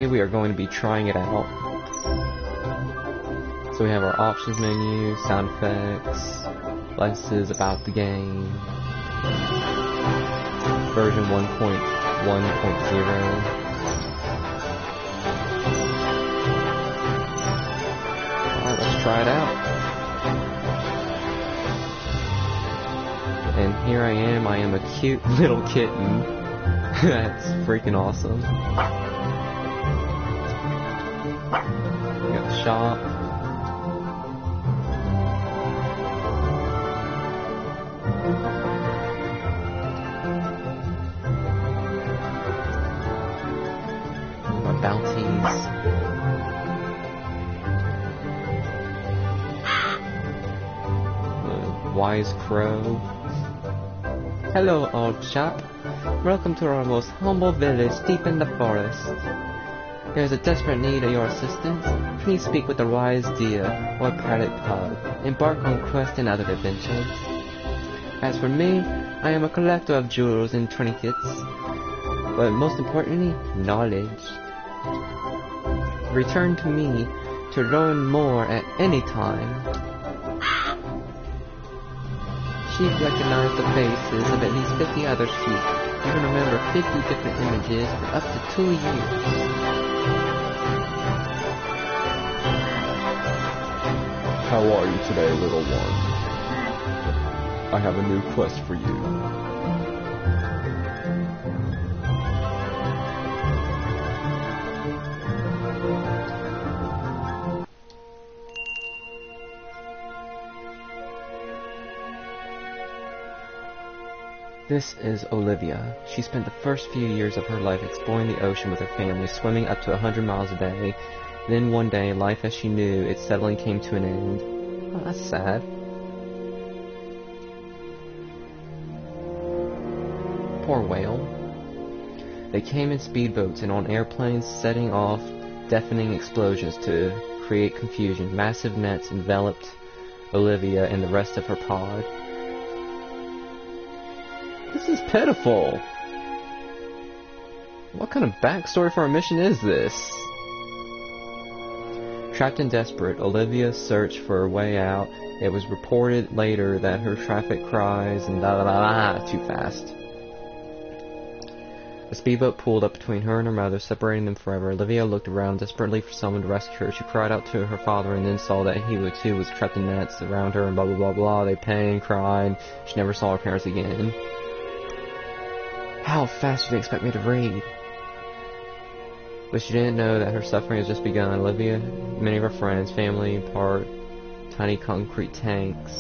We are going to be trying it out. So we have our options menu, sound effects, licenses, about the game, version 1.1.0. Alright, let's try it out. And here I am a cute little kitten. That's freaking awesome. We got the shop. Our bounties. The wise crow. Hello, old chap. Welcome to our most humble village deep in the forest. There is a desperate need of your assistance. Please speak with the wise deer or parrot pug. Embark on quests and other adventures. As for me, I am a collector of jewels and trinkets, but most importantly, knowledge. Return to me to learn more at any time. Sheep recognize the faces of at least 50 other sheep. You can remember 50 different images for up to 2 years. How are you today, little one? I have a new quest for you. This is Olivia. She spent the first few years of her life exploring the ocean with her family, swimming up to 100 miles a day. Then one day, life as she knew it suddenly came to an end. Oh, that's sad. Poor whale. They came in speedboats and on airplanes, setting off deafening explosions to create confusion. Massive nets enveloped Olivia and the rest of her pod. This is pitiful. What kind of backstory for a mission is this? Trapped and desperate, Olivia searched for a way out. It was reported later that her traffic cries and too fast. A speedboat pulled up between her and her mother, separating them forever. Olivia looked around desperately for someone to rescue her. She cried out to her father and then saw that he too was trapped in nets around her and blah blah blah blah. They pained, cried. She never saw her parents again. How fast do they expect me to read? But she didn't know that her suffering has just begun. Olivia, many of her friends, family, part tiny concrete tanks.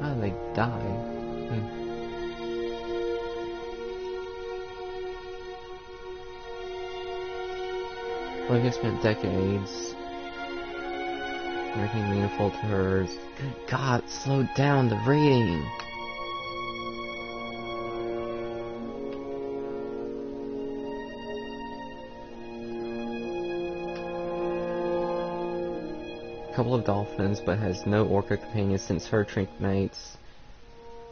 How did they die? Olivia spent decades. Everything meaningful to her is... Good God, slow down the reading! A couple of dolphins, but has no orca companions since her trinket mates.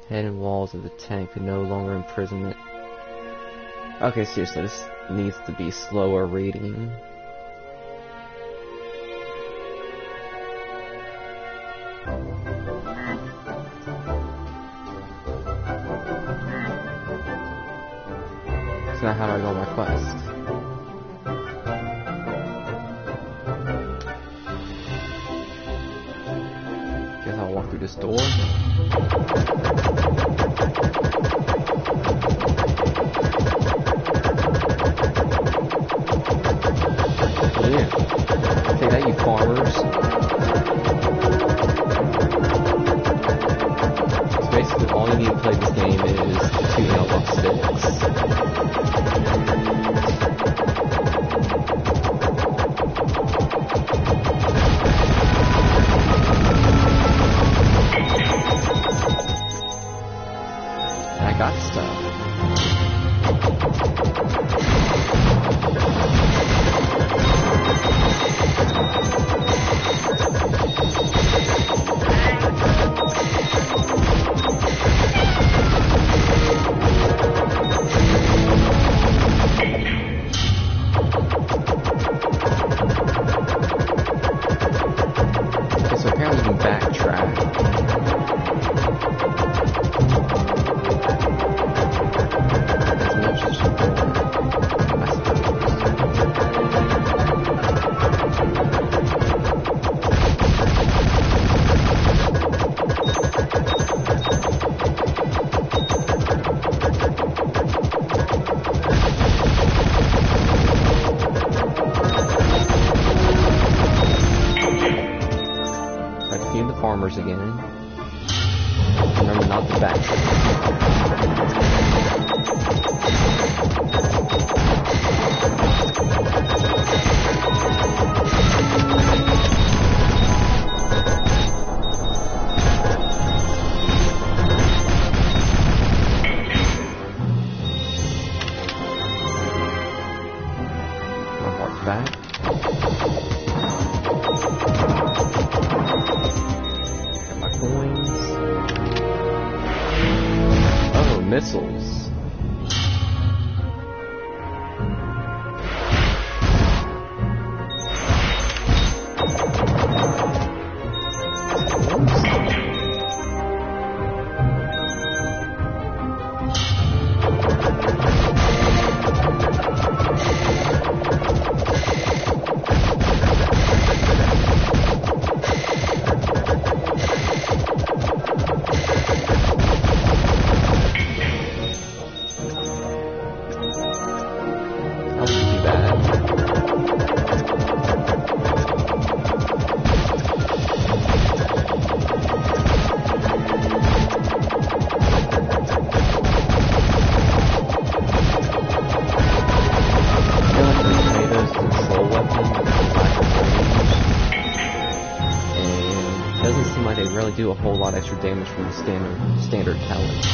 Head and walls of the tank could no longer imprisonment. Okay, seriously, this needs to be slower reading. Now how do I go on my quest? Guess I'll walk through this door. Yeah. Take that, you farmers. So basically all you need to play this game is 2 mailbox sticks. I got stuff. back. Got my coins. Oh, missiles. Do a whole lot extra damage from the standard talents.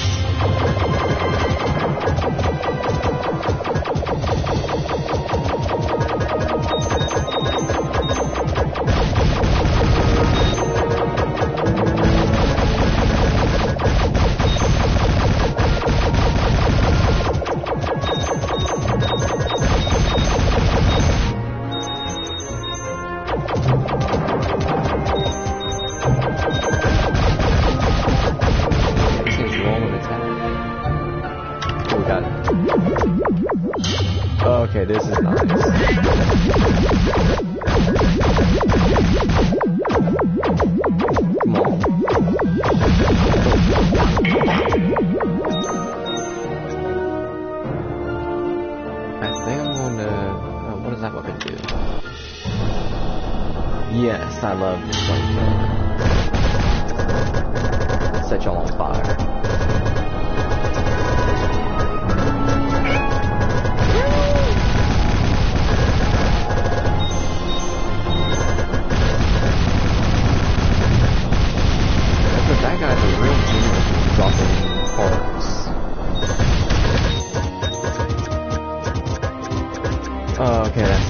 Okay, this is nice. Come on. I think I'm going to... what does that weapon do? Yes, I love this flamethrower. Set y'all on fire. That guy's a real genius dropping parts. Oh, okay, that's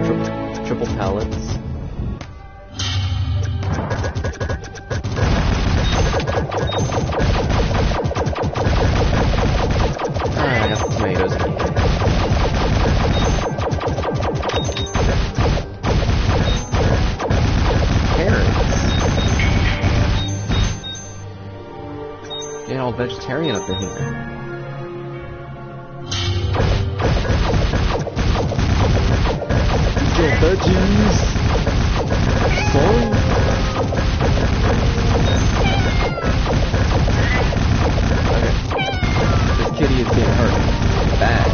cool. Triple pellets. Alright, I got the tomatoes again. All vegetarian up in here. Your veggies. Sorry. Okay. This kitty is getting hurt. Bad.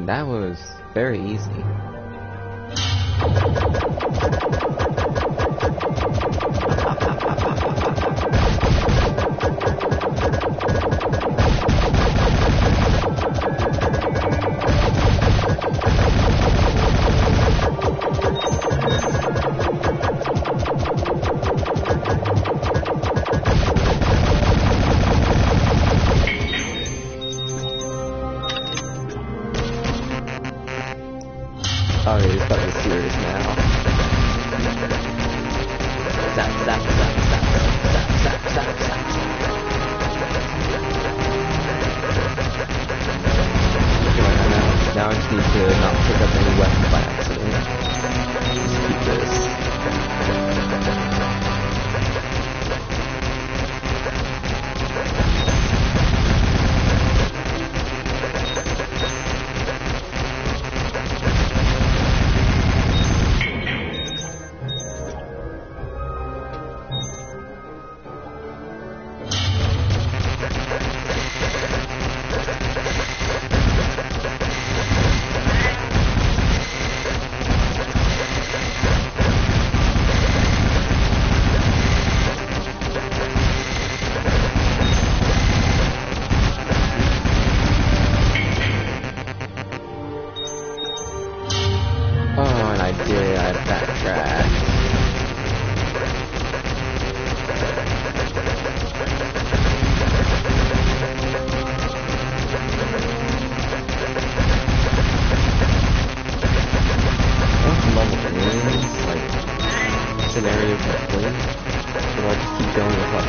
That was very easy. Oh, he's fucking serious now. Zap, zap, zap, zap, zap, zap, zap, zap. Okay, now I just need to not pick up any weapons by accident. Just keep this. scenario complete, but I'll just keep going until I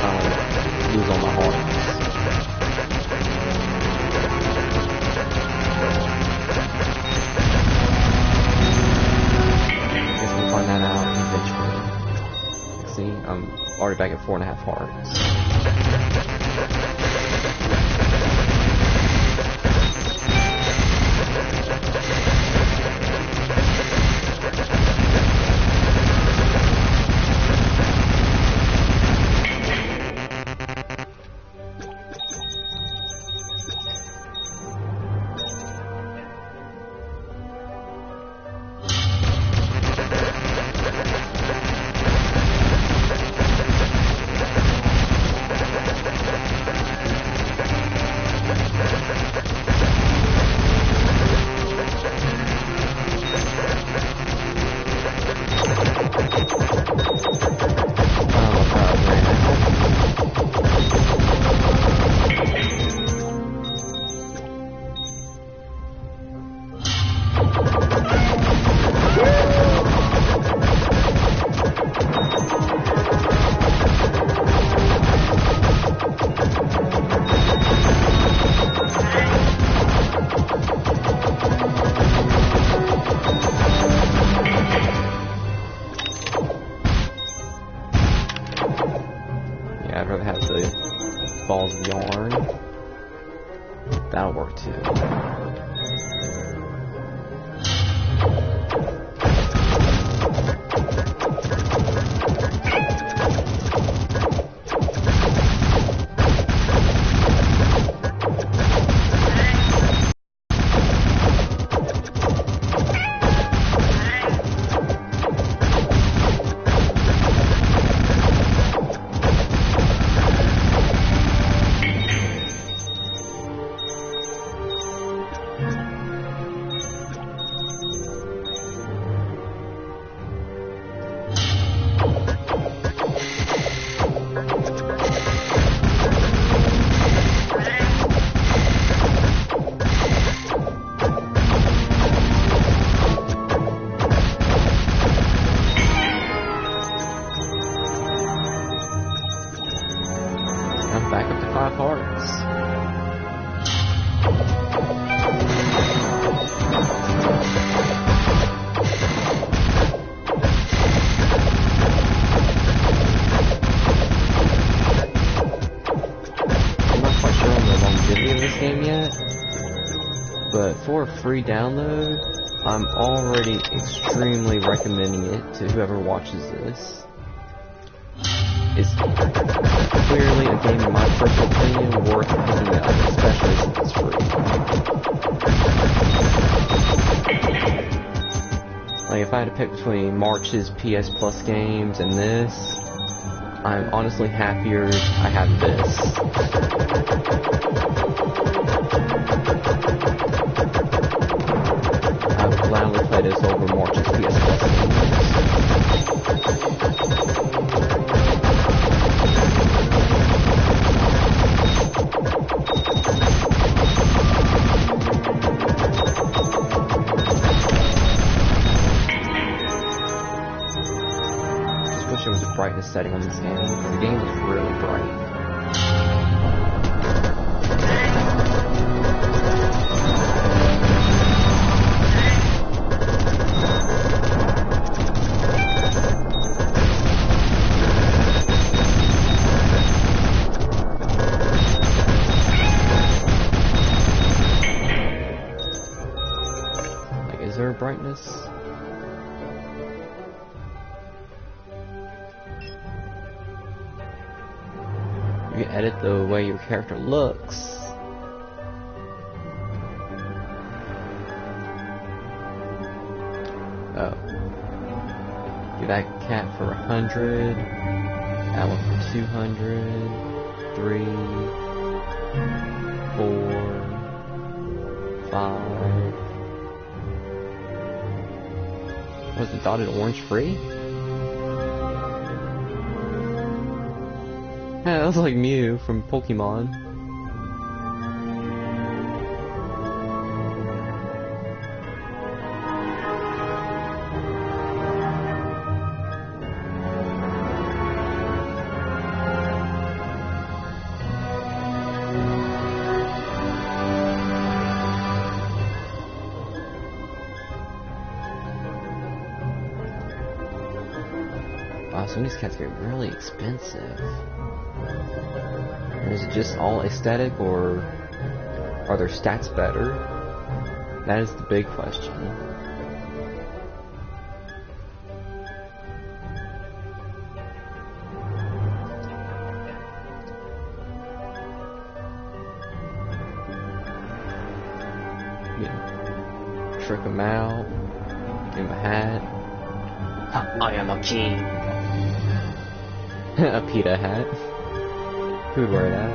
lose all my hearts. I guess we'll find that out eventually. See, I'm already back at 4.5 hearts. Yeah, I'd rather have the balls of yarn. That'll work too. I'm back up to 5 hearts. I'm not quite sure on the longevity of this game yet, but for a free download, I'm already extremely recommending it to whoever watches this. It's clearly a game, in my personal opinion, worth picking up, especially since it's free. Like, if I had to pick between March's PS Plus games and this, I'm honestly happier I have this. I would gladly play this over March's PS Plus games. Wish there was a brightness setting on this game, because the game is really bright. Like, is there a brightness? You can edit the way your character looks. Oh. Give that cat for 100. That one for 200. 3. 4. 5. Was the dotted orange free? Yeah, that was like Mew from Pokemon. Wow, some of these cats get really expensive. And is it just all aesthetic, or are their stats better? That is the big question. Trick him out, give him a hat. I am a king. A PETA hat. Who'd wear that?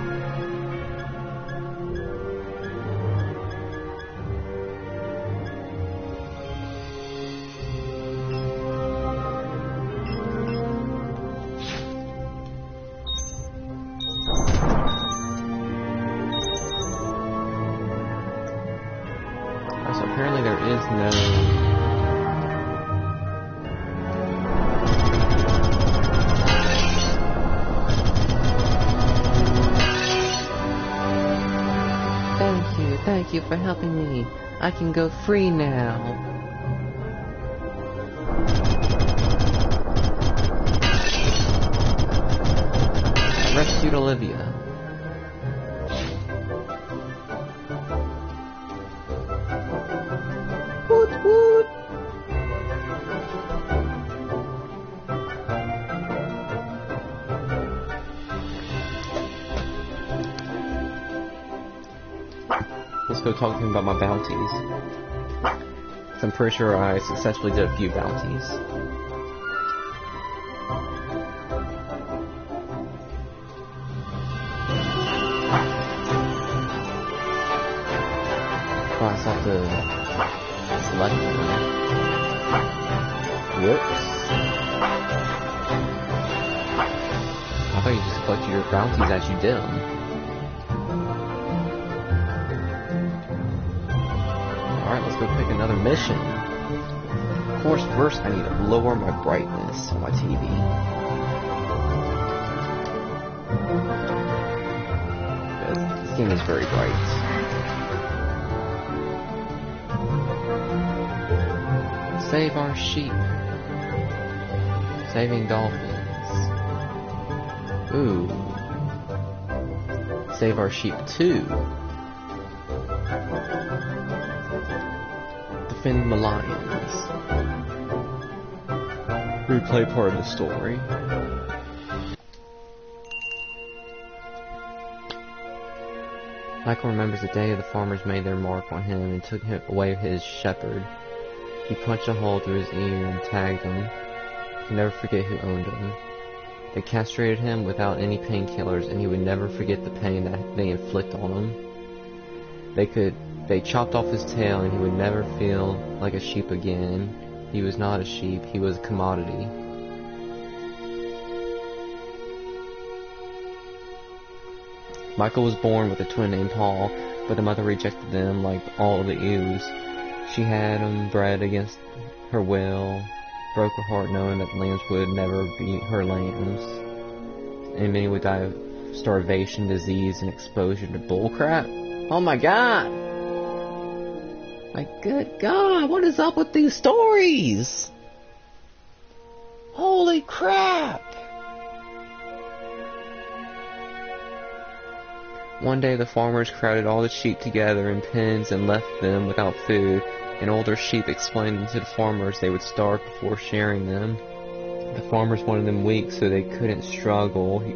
So apparently there is no... Thank you for helping me. I can go free now. I rescued Olivia. Woot woot! Let's go talk to him about my bounties. I'm pretty sure I successfully did a few bounties. Oh, I just have to select one. Whoops. I thought you just collected your bounties as you did them. Alright, let's go pick another mission. Of course, first I need to lower my brightness on my TV. This game is very bright. Save our sheep. Saving dolphins. Ooh. Save our sheep too. Defend the lions. Replay part of the story. Michael remembers the day the farmers made their mark on him and took away his shepherd. He punched a hole through his ear and tagged him. He'd never forget who owned him. They castrated him without any painkillers, and he would never forget the pain that they inflict on him. They chopped off his tail, and he would never feel like a sheep again. He was not a sheep, he was a commodity. Michael was born with a twin named Paul, but the mother rejected them like all of the ewes. She had him bred against her will, broke her heart knowing that the lambs would never be her lambs, and many would die of starvation, disease, and exposure to bullcrap. Oh my god! My good god, what is up with these stories? Holy crap! One day the farmers crowded all the sheep together in pens and left them without food. An older sheep explained to the farmers they would starve before sharing them. The farmers wanted them weak so they couldn't struggle. He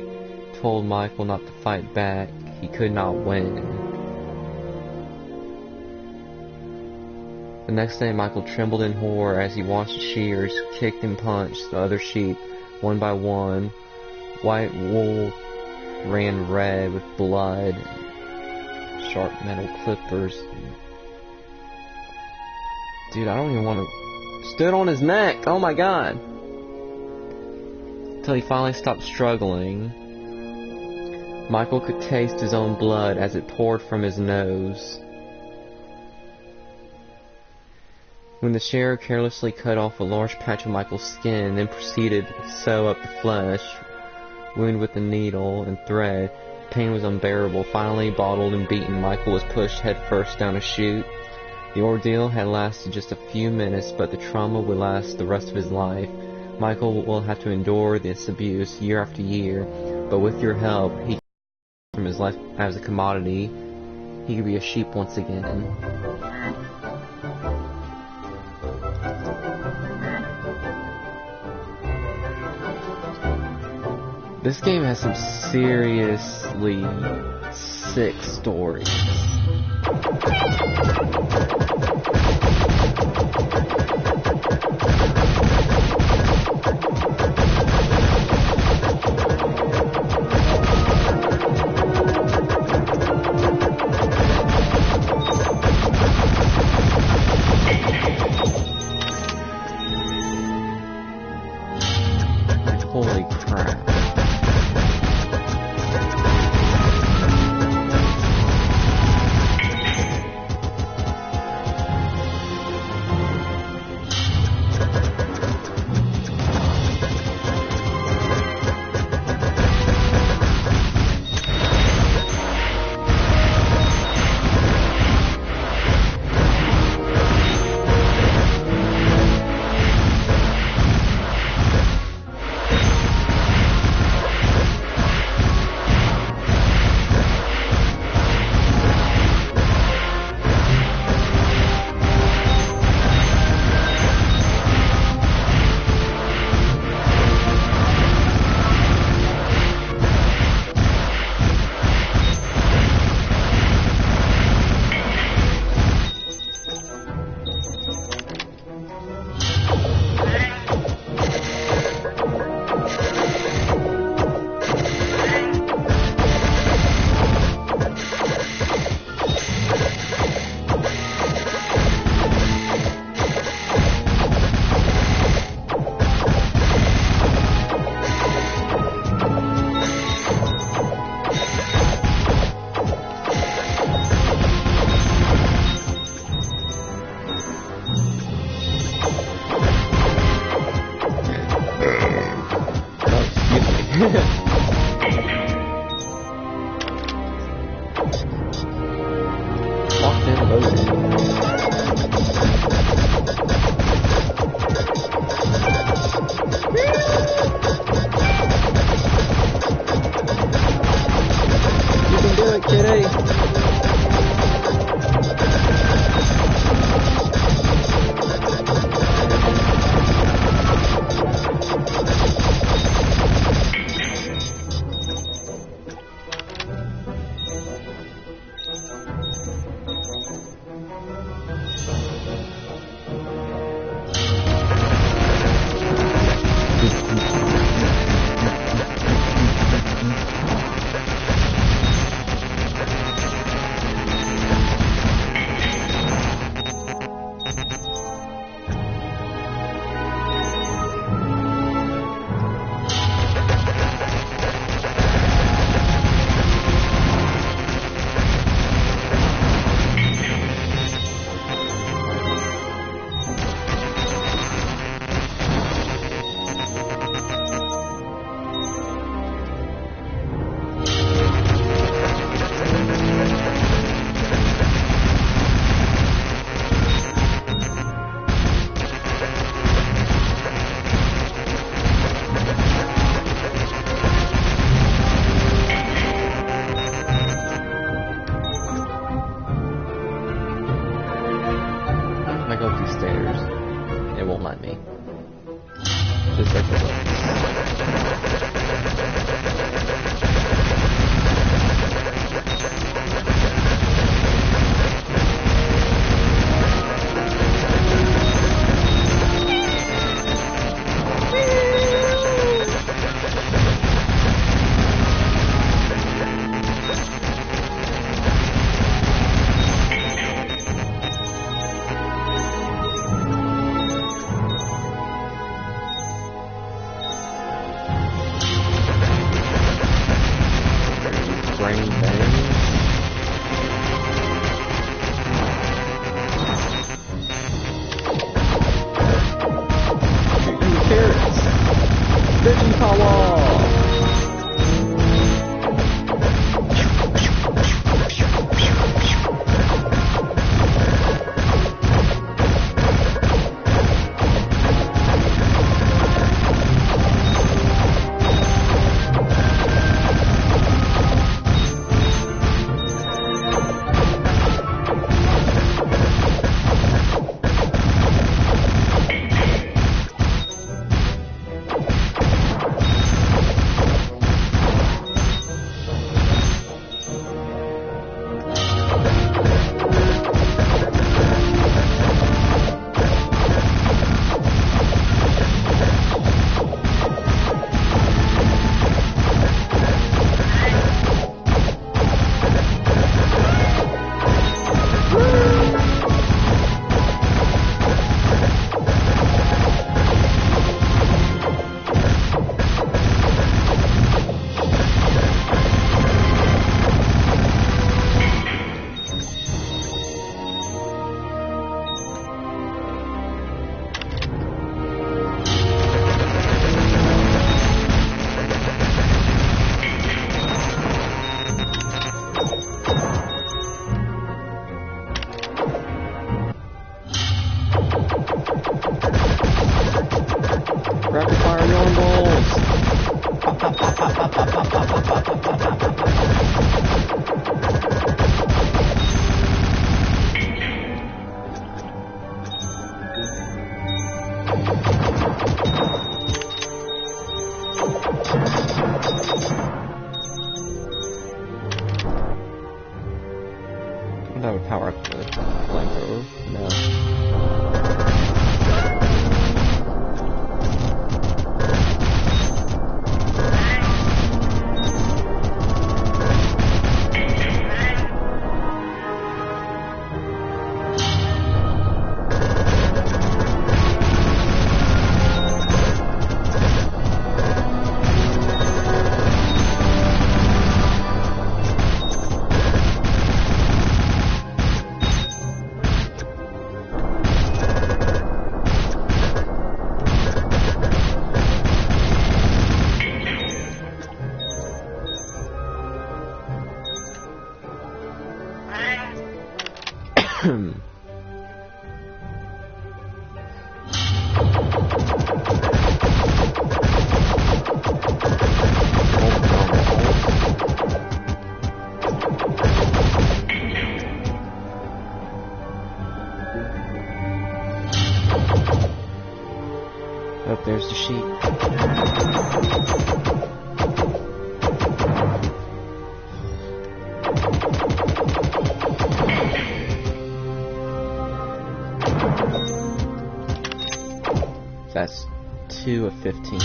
told Michael not to fight back. He could not win. The next day Michael trembled in horror as he watched the shears kicked and punched the other sheep one by one. White wool ran red with blood, sharp metal clippers. Dude, I don't even want to... Stood on his neck! Oh my god! Till he finally stopped struggling. Michael could taste his own blood as it poured from his nose. When the shearer carelessly cut off a large patch of Michael's skin, then proceeded to sew up the flesh, wound with a needle and thread, pain was unbearable. Finally, bottled and beaten, Michael was pushed headfirst down a chute. The ordeal had lasted just a few minutes, but the trauma would last the rest of his life. Michael will have to endure this abuse year after year, but with your help, he from his life as a commodity, he could be a sheep once again. This game has some seriously sick stories. Holy crap. Locked in loading. You can do it, kitty. If I go up these stairs, it won't let me. Just like the looks. Brain bang. Carrots. Veggie power. Oh, there's the sheep. That's 2 of 15.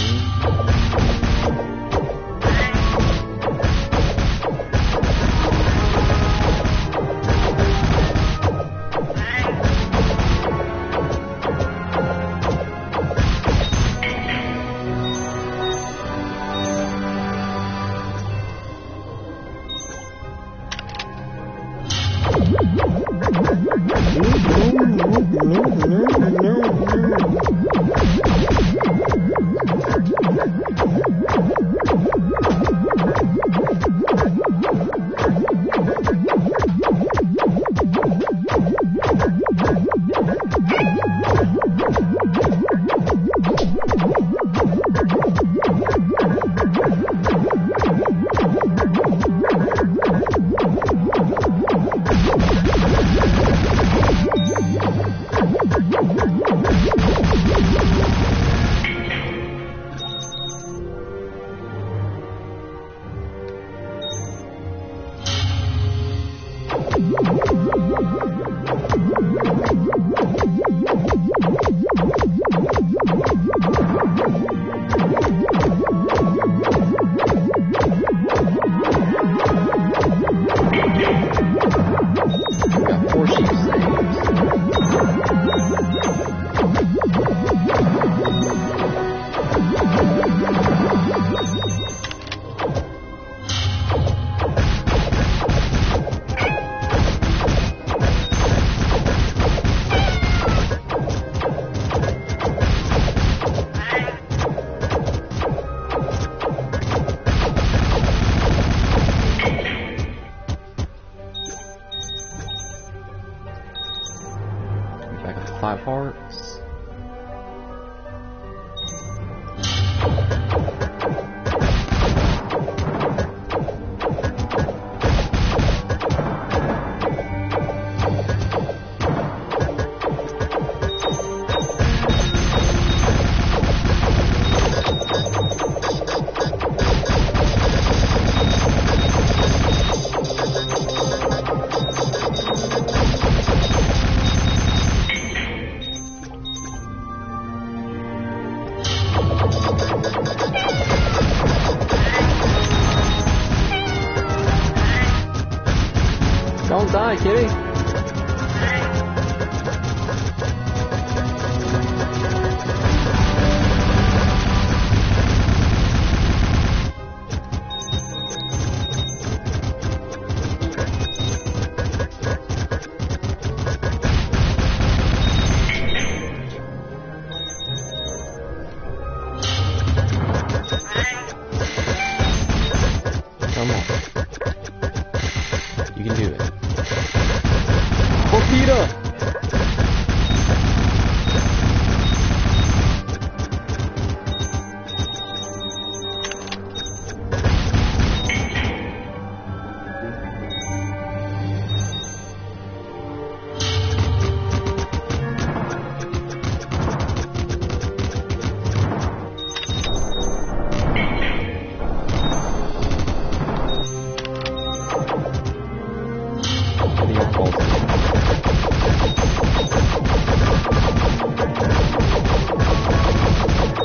I got 5 hearts. Don't die, kitty! Come on. You can do it. Torpedo!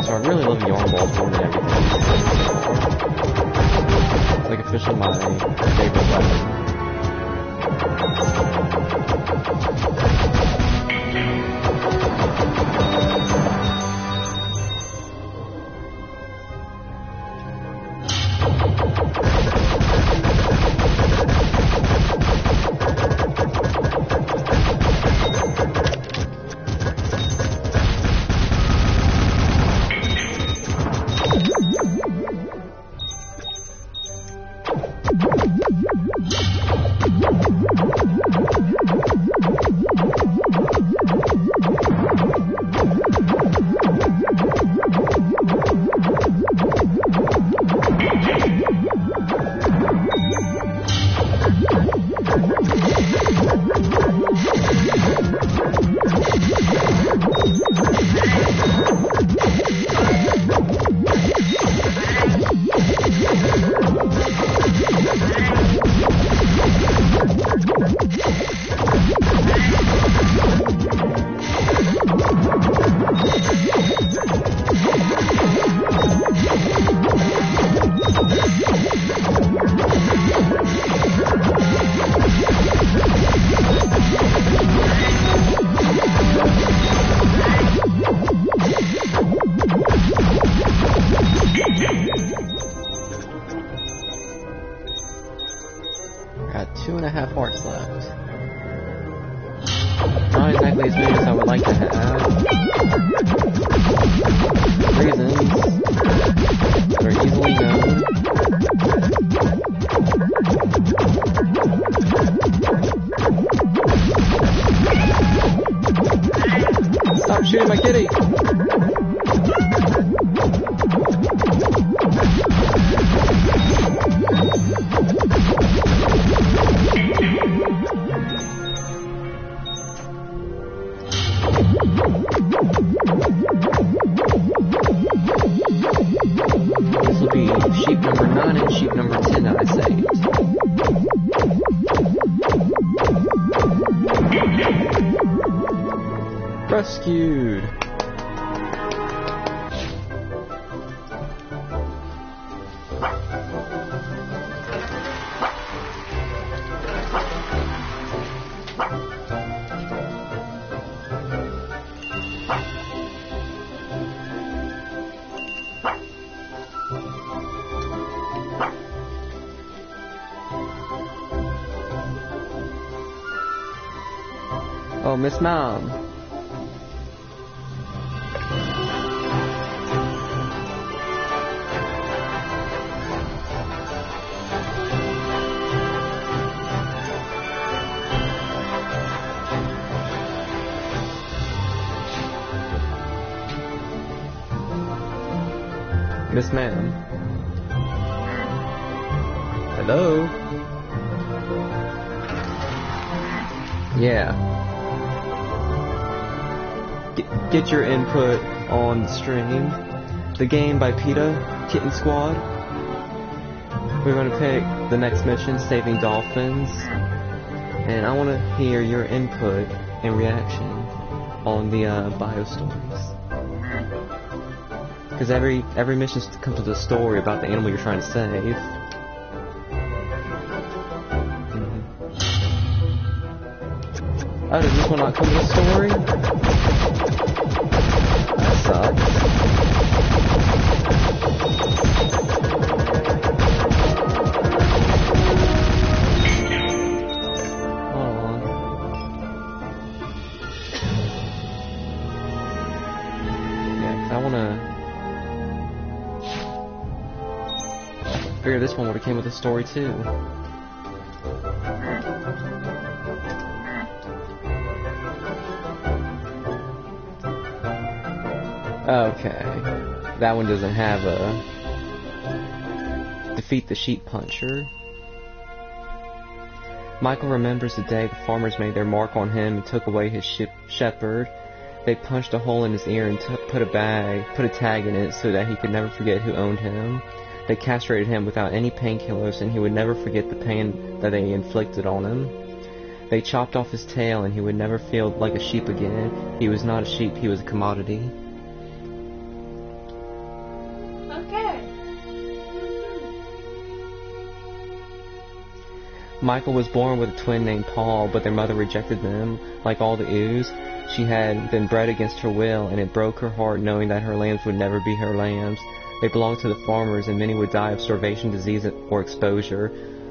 So I really love the arm balls more than everything. It's like officially my favorite weapon. got 2.5 hearts left. Not exactly as many as I would like to have. Reasons that are easily known. Stop shooting my kitty! This will be sheep number 9 and sheep number 10 that I saved. Rescued! Oh, Miss Mom. Miss Ma'am. Hello? Yeah. Get your input on the stream. The game by PETA, Kitten Squad. We're going to pick the next mission, Saving Dolphins. And I want to hear your input and reaction on the bio stories. Because every mission comes with a story about the animal you're trying to save. Oh, does this one not come with a story? That sucks. Hold on. Yeah, 'cause I wanna figure this one would have came with a story too. Okay, that one doesn't have a defeat the sheep puncher. Michael remembers the day the farmers made their mark on him and took away his shepherd. They punched a hole in his ear and put a tag in it so that he could never forget who owned him. They castrated him without any painkillers and he would never forget the pain that they inflicted on him. They chopped off his tail and he would never feel like a sheep again. He was not a sheep, he was a commodity. Michael was born with a twin named Paul, but their mother rejected them. Like all the ewes, she had been bred against her will, and it broke her heart knowing that her lambs would never be her lambs. They belonged to the farmers, and many would die of starvation, disease, or exposure.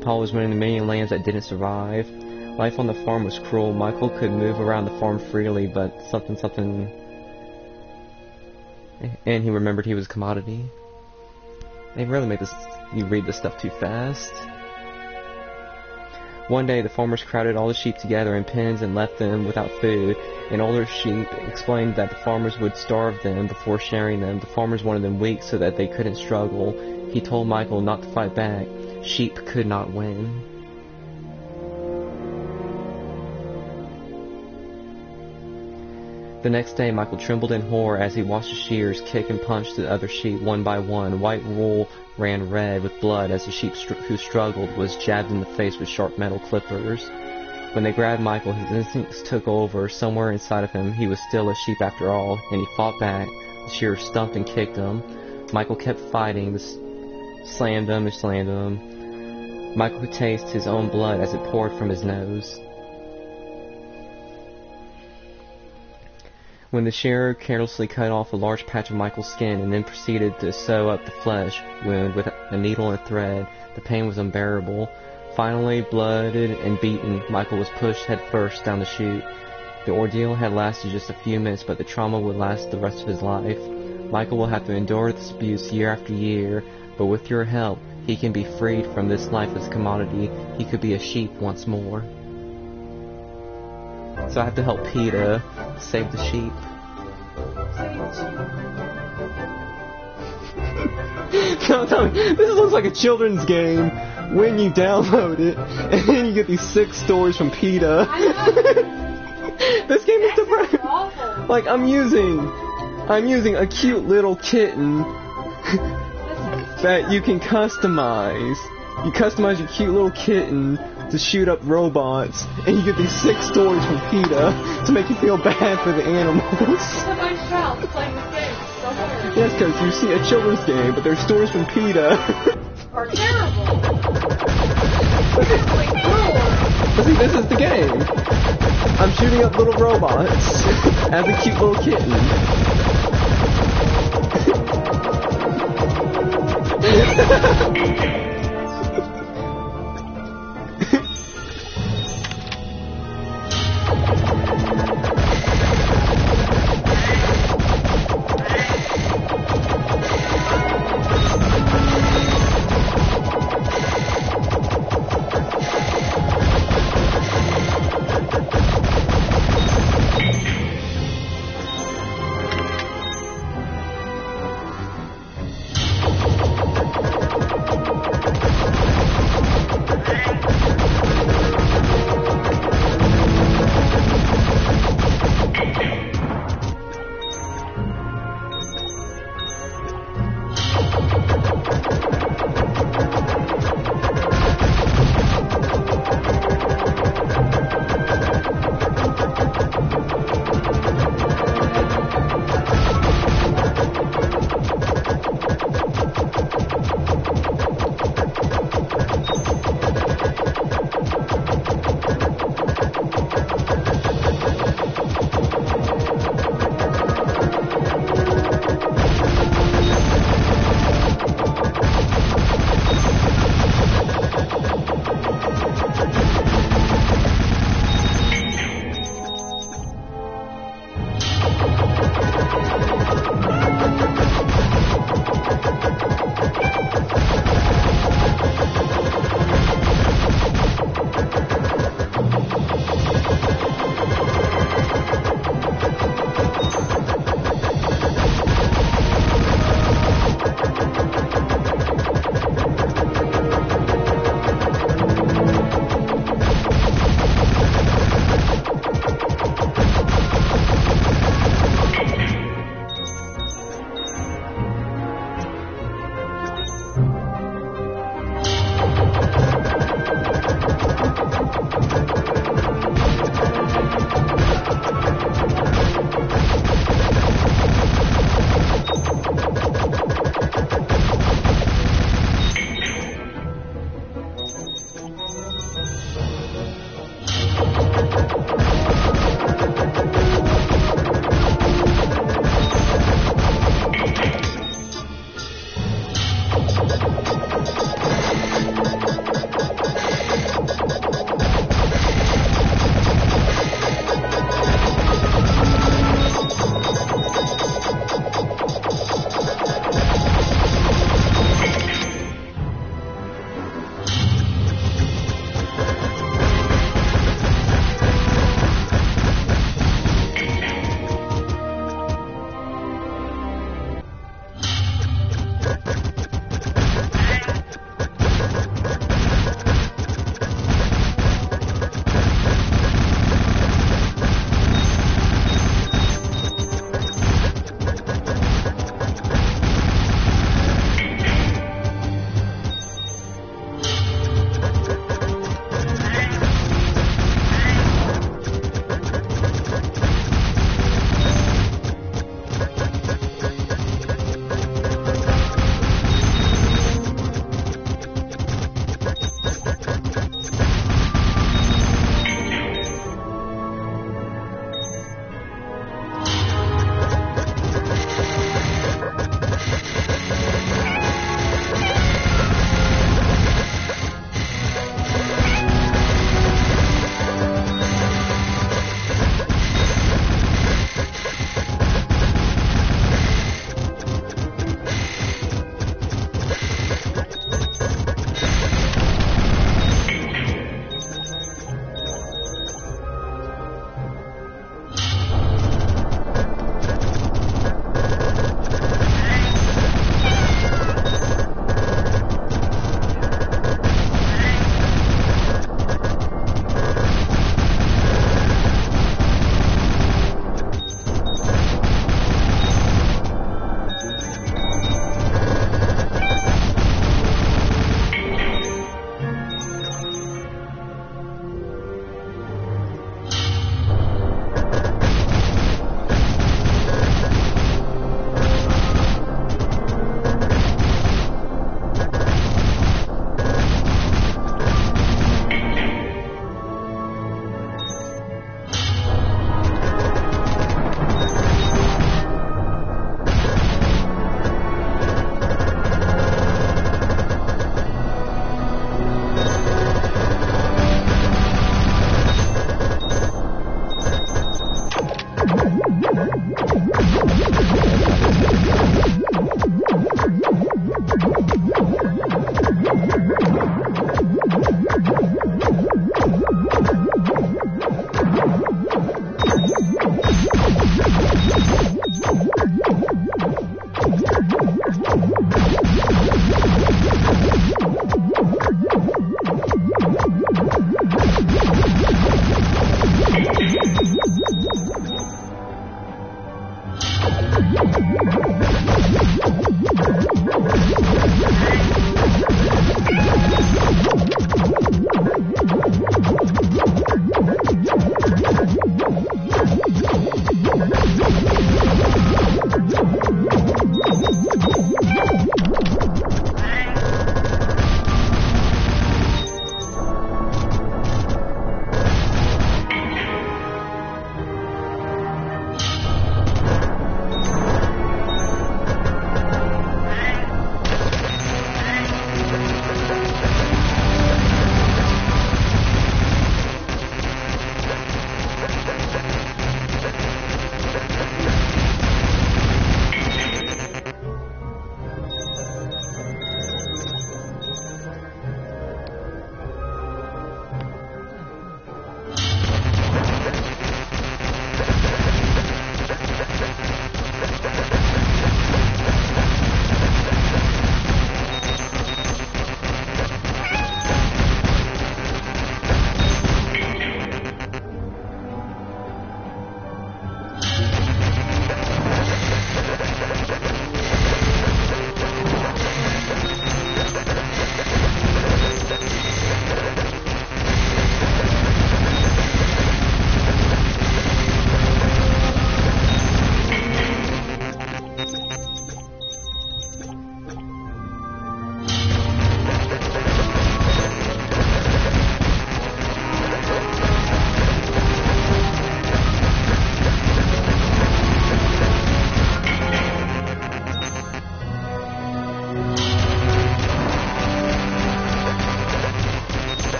Paul was one of the many lambs that didn't survive. Life on the farm was cruel. Michael could move around the farm freely, but something... And he remembered he was a commodity. They really made this... You read this stuff too fast. One day, the farmers crowded all the sheep together in pens and left them without food. An older sheep explained that the farmers would starve them before sharing them. The farmers wanted them weak so that they couldn't struggle. He told Michael not to fight back. Sheep could not win. The next day, Michael trembled in horror as he watched the shears kick and punch the other sheep one by one. White wool ran red with blood as the sheep who struggled was jabbed in the face with sharp metal clippers. When they grabbed Michael, his instincts took over. Somewhere inside of him, he was still a sheep after all, and he fought back. The shears stumped and kicked him. Michael kept fighting, slammed him and slammed him. Michael could taste his own blood as it poured from his nose. When the shearer carelessly cut off a large patch of Michael's skin and then proceeded to sew up the flesh wound with a needle and thread, the pain was unbearable. Finally, blooded and beaten, Michael was pushed headfirst down the chute. The ordeal had lasted just a few minutes, but the trauma would last the rest of his life. Michael will have to endure this abuse year after year, but with your help, he can be freed from this lifeless commodity. He could be a sheep once more. So I have to help PETA save the sheep. No, tell me, this looks like a children's game when you download it, and then you get these 6 stories from PETA. This game is depressing. Like, I'm using a cute little kitten that you can customize. You customize your cute little kitten to shoot up robots, and you get these 6 stories from PETA to make you feel bad for the animals. Yes, because you see a children's game, but there's stories from PETA. Are terrible. But see, this is the game. I'm shooting up little robots as a cute little kitten.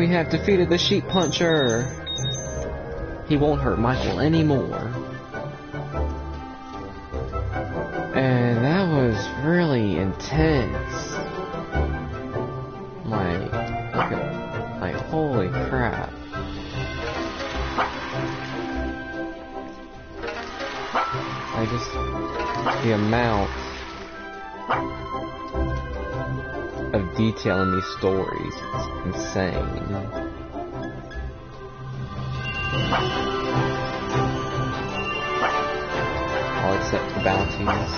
We have defeated the sheep puncher. He won't hurt Michael anymore. And that was really intense. Like holy crap. The amount of detail in these stories is insane. I'll accept the bounties.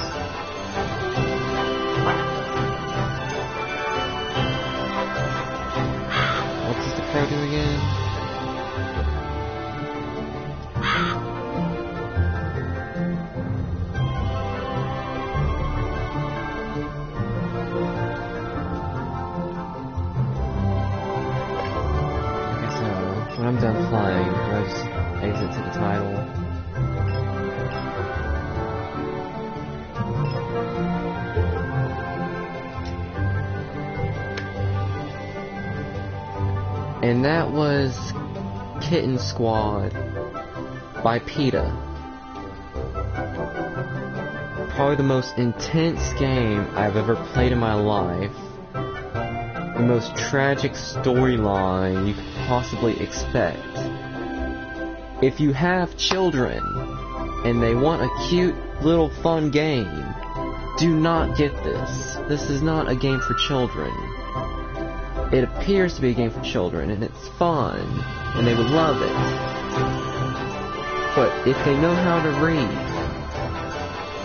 What does the crow do again? When I'm done flying, do I just exit to the title? And that was Kitten Squad by PETA. Probably the most intense game I've ever played in my life. The most tragic storyline you could possibly expect. If you have children and they want a cute little fun game, do not get this. This is not a game for children. It appears to be a game for children and it's fun and they would love it. But if they know how to read,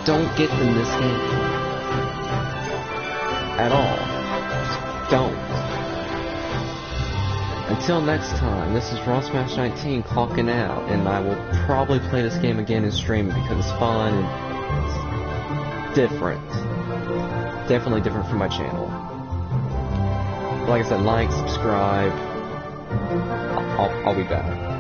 don't get them this game. At all. Just don't. Until next time, this is RawSmash19 clocking out, and I will probably play this game again and stream it because it's fun and it's different. Definitely different from my channel. Like I said, like, subscribe. I'll be back.